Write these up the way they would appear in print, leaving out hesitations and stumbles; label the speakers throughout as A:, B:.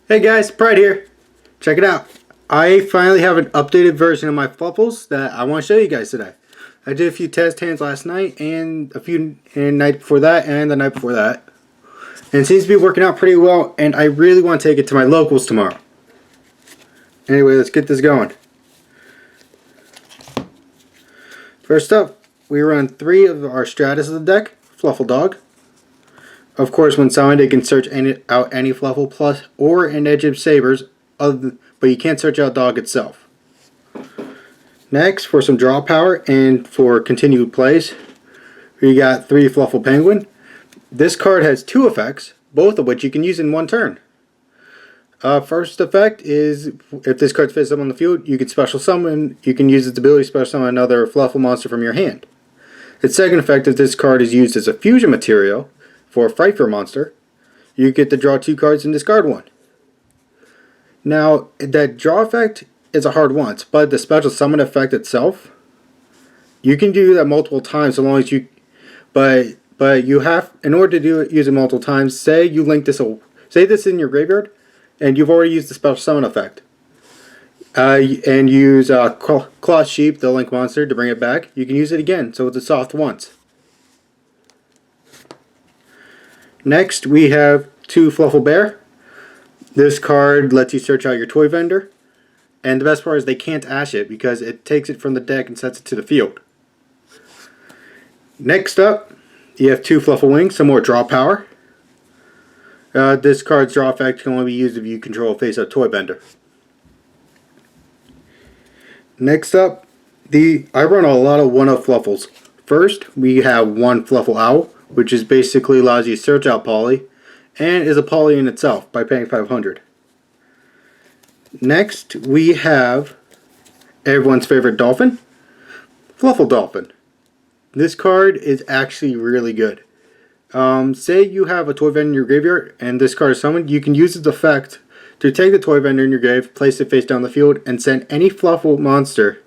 A: Hey guys, Pride here. Check it out. I finally have an updated version of my Fluffles that I want to show you guys today. I did a few test hands last night and a few the night before that and the night before that. And it seems to be working out pretty well, and I really want to take it to my locals tomorrow. Anyway, let's get this going. First up, we run 3 of our Stratus of the deck, Fluffle Dog. Of course, when summoned, it can search out any Fluffle plus or an Edge of Sabers, but you can't search out Dog itself. Next, for some draw power and for continued plays, we got 3 Fluffle Penguin. This card has 2 effects, both of which you can use in one turn. First effect is, if this card's face up on the field, you can special summon. You can use its ability to special summon another Fluffle monster from your hand. Its second effect, if this card is used as a fusion material for a Frightfur monster, you get to draw 2 cards and discard 1. Now, that draw effect is a hard once, but the special summon effect itself, you can do that multiple times so long as you, but you have, in order to use it multiple times, say you link this, say this in your graveyard, and you've already used the special summon effect, and use Claw Sheep, the link monster, to bring it back, you can use it again, so it's a soft once. Next, we have 2 Fluffle Bear. This card lets you search out your toy vendor, and the best part is they can't ash it because it takes it from the deck and sets it to the field. Next up, you have 2 Fluffle Wings, some more draw power. This card's draw effect can only be used if you control a face-up toy vendor. Next up, I run a lot of one-up Fluffles. First, we have 1 Fluffle Owl, which is basically allows you to search out Poly, and is a Poly in itself by paying 500. Next, we have everyone's favorite dolphin, Fluffle Dolphin. This card is actually really good. Say you have a toy vendor in your graveyard, and this card is summoned, you can use its effect to take the toy vendor in your grave, place it face down the field, and send any Fluffle monster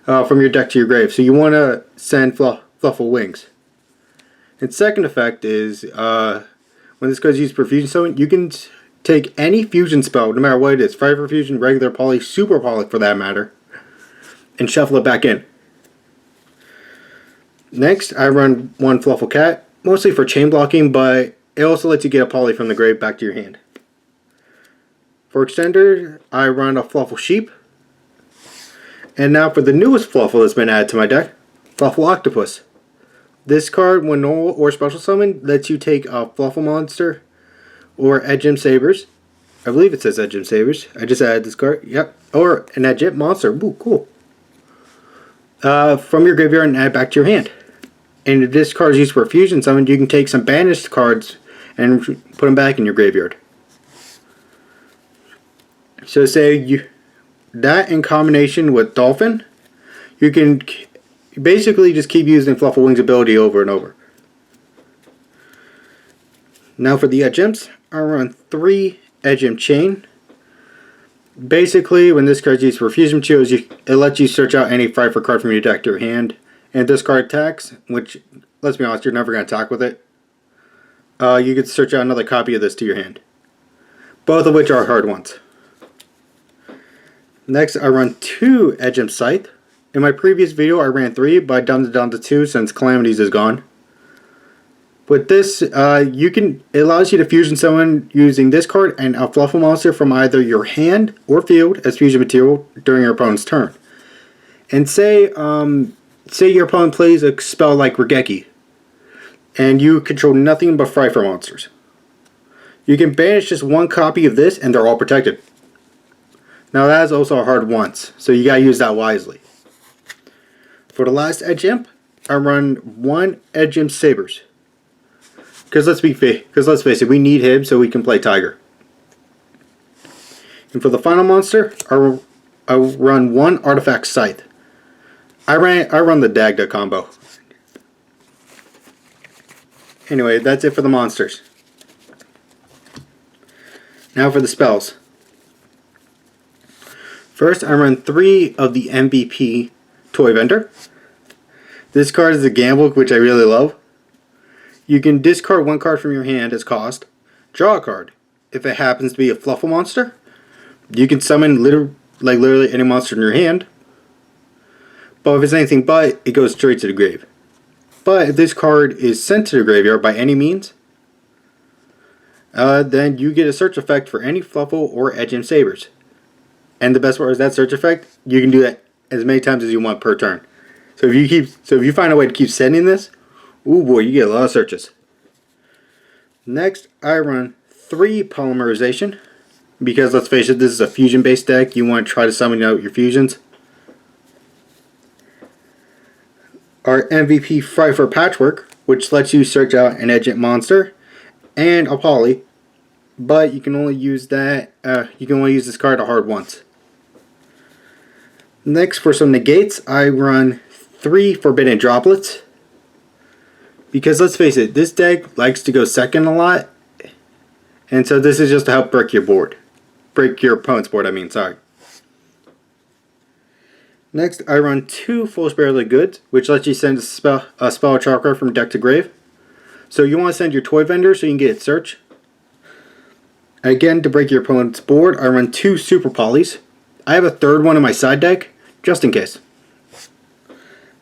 A: from your deck to your grave. So you want to send Fluffle Wings. Its second effect is, when this card is used for fusion summon, you can take any fusion spell, no matter what it is, Frightfur Fusion, regular Poly, Super Poly for that matter, and shuffle it back in. Next, I run 1 Fluffle Cat, mostly for chain blocking, but it also lets you get a Poly from the grave back to your hand. For extender, I run a Fluffle Sheep. And now for the newest Fluffle that's been added to my deck, Fluffle Octopus. This card, when normal or special summon, lets you take a Fluffle monster or Edge Sabers. I believe it says Edge Sabers. I just added this card. Yep. Or an Edge monster. Ooh, cool. From your graveyard and add it back to your hand. And if this card is used for a fusion summon, you can take some banished cards and put them back in your graveyard. So say that in combination with Dolphin, you can basically just keep using Fluffle Wings ability over and over. Now for the Edge Imps, I run 3 Edge Imp Chain. Basically, when this card is used for fusion materials, it lets you search out any Frightfur card from your deck to your hand. And this card attacks, which, let's be honest, you're never going to attack with it. You can search out another copy of this to your hand. Both of which are hard ones. Next, I run 2 Edge Imp Scythe. In my previous video, I ran 3, but I dumbed it down to 2 since Calamities is gone. With this, it allows you to fusion summon using this card and a Fluffle monster from either your hand or field as fusion material during your opponent's turn. And say your opponent plays a spell like Regeki, and you control nothing but Frightfur monsters. You can banish just 1 copy of this, and they're all protected. Now that is also a hard once, so you gotta use that wisely. For the last Edge Imp, I run 1 Edge Imp Sabers. Because let's face it, we need him so we can play Tiger. And for the final monster, I run 1 Artifact Scythe. I run the Dagda combo. Anyway, that's it for the monsters. Now for the spells. First, I run 3 of the MVP Toy Vendor. This card is a gamble, which I really love. You can discard 1 card from your hand as cost, draw a card. if it happens to be a Fluffle monster, you can summon literally any monster in your hand. But if it's anything but, it goes straight to the grave. But if this card is sent to the graveyard by any means, then you get a search effect for any Fluffle or Edgem Sabers. And the best part is that search effect, you can do that as many times as you want per turn. So if you find a way to keep sending this, ooh boy, you get a lot of searches. Next, I run 3 Polymerization. Because let's face it, this is a fusion based deck. You want to try to summon out your fusions. Our MVP Fluffle Patchwork, which lets you search out an Edgent monster and a Poly, but you can only use that. You can only use this card a hard once. Next, for some negates, I run 3 Forbidden Droplets. Because let's face it, this deck likes to go second a lot, and so this is just to help break your board, break your opponent's board. I mean, sorry. Next, I run 2 Fool's Barely Goods, which lets you send a spell or chakra from deck to grave. So you want to send your toy vendor so you can get it search. Again, to break your opponent's board, I run 2 Super Polys. I have a third one in my side deck, just in case.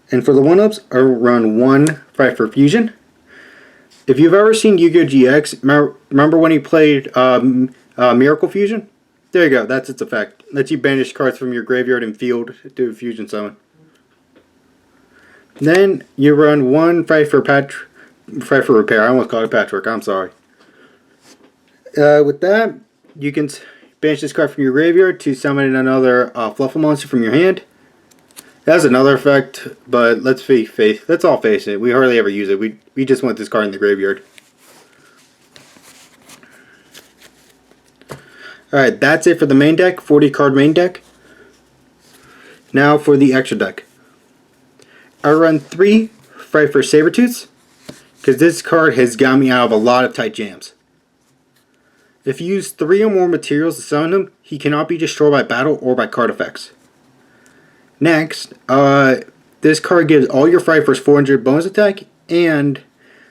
A: And for the 1-ups, I run 1 Fight for Fusion. If you've ever seen Yu-Gi-Oh! GX, remember when he played Miracle Fusion? There you go, that's its effect. Lets you banish cards from your graveyard and field to fusion summon. Then you run 1 Fight for Repair. I almost called it Patchwork, I'm sorry. With that, you can banish this card from your graveyard to summon another Fluffle monster from your hand. That's another effect, but let's all face it, we hardly ever use it. We just want this card in the graveyard. Alright, that's it for the main deck, 40 card main deck. Now for the extra deck. I run 3 Fight for Sabertooths, because this card has got me out of a lot of tight jams. If you use 3 or more materials to summon him, he cannot be destroyed by battle or by card effects. Next, this card gives all your Frifers 400 bonus attack, and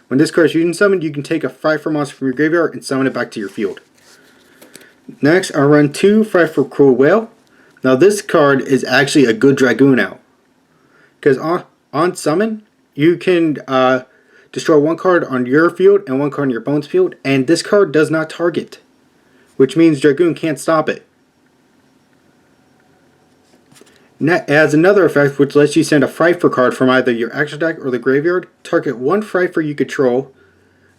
A: when this card is fusion summoned, you can take a Frifer monster from your graveyard and summon it back to your field. Next, I run 2 Frifer Cruel Whale. Now this card is actually a good Dragoon out, because on summon, you can destroy 1 card on your field and 1 card on your opponent's field, and this card does not target, which means Dragoon can't stop it. It has another effect which lets you send a Frifer card from either your extra deck or the graveyard. Target 1 Frifer you control.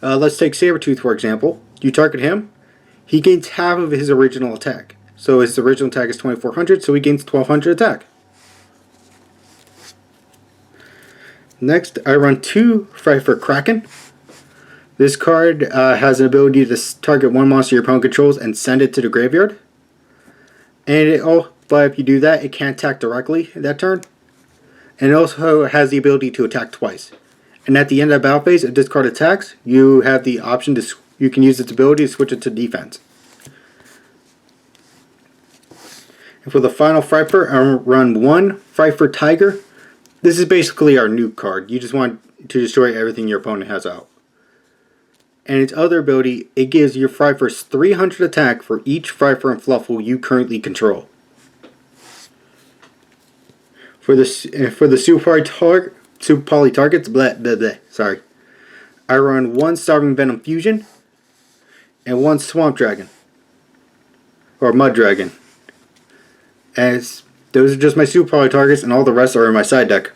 A: Let's take Sabertooth for example. You target him, he gains half of his original attack. So his original attack is 2400, so he gains 1200 attack. Next, I run 2 Frifer Kraken. This card has an ability to target 1 monster your opponent controls and send it to the graveyard. But if you do that, it can't attack directly that turn. And it also has the ability to attack twice. And at the end of the battle phase, if this card attacks, you have the option to you can use its ability to switch it to defense. And for the final Frifer, I run 1 Frifer Tiger. This is basically our nuke card. You just want to destroy everything your opponent has out. And its other ability, it gives your Frifers 300 attack for each Frifer and Fluffle you currently control. For the Super Poly targets, sorry. I run 1 Starving Venom Fusion and 1 Swamp Dragon. Or Mud Dragon. As those are just my Super Poly targets, and all the rest are in my side deck.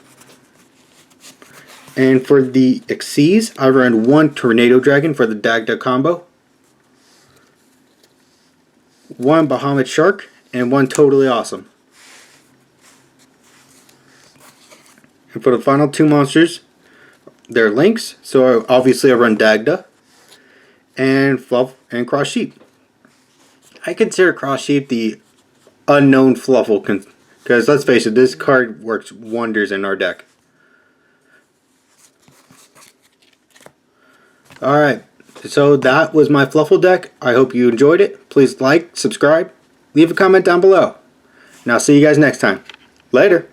A: And for the Xyz, I run 1 Tornado Dragon for the Dagda combo, 1 Bahamut Shark, and 1 Totally Awesome. And for the final 2 monsters, they're Lynx, so obviously I run Dagda, and Fluff and Cross Sheep. I consider Cross Sheep the unknown Fluffle, because let's face it, this card works wonders in our deck. Alright, so that was my Fluffle deck. I hope you enjoyed it. Please like, subscribe, leave a comment down below. And I'll see you guys next time. Later!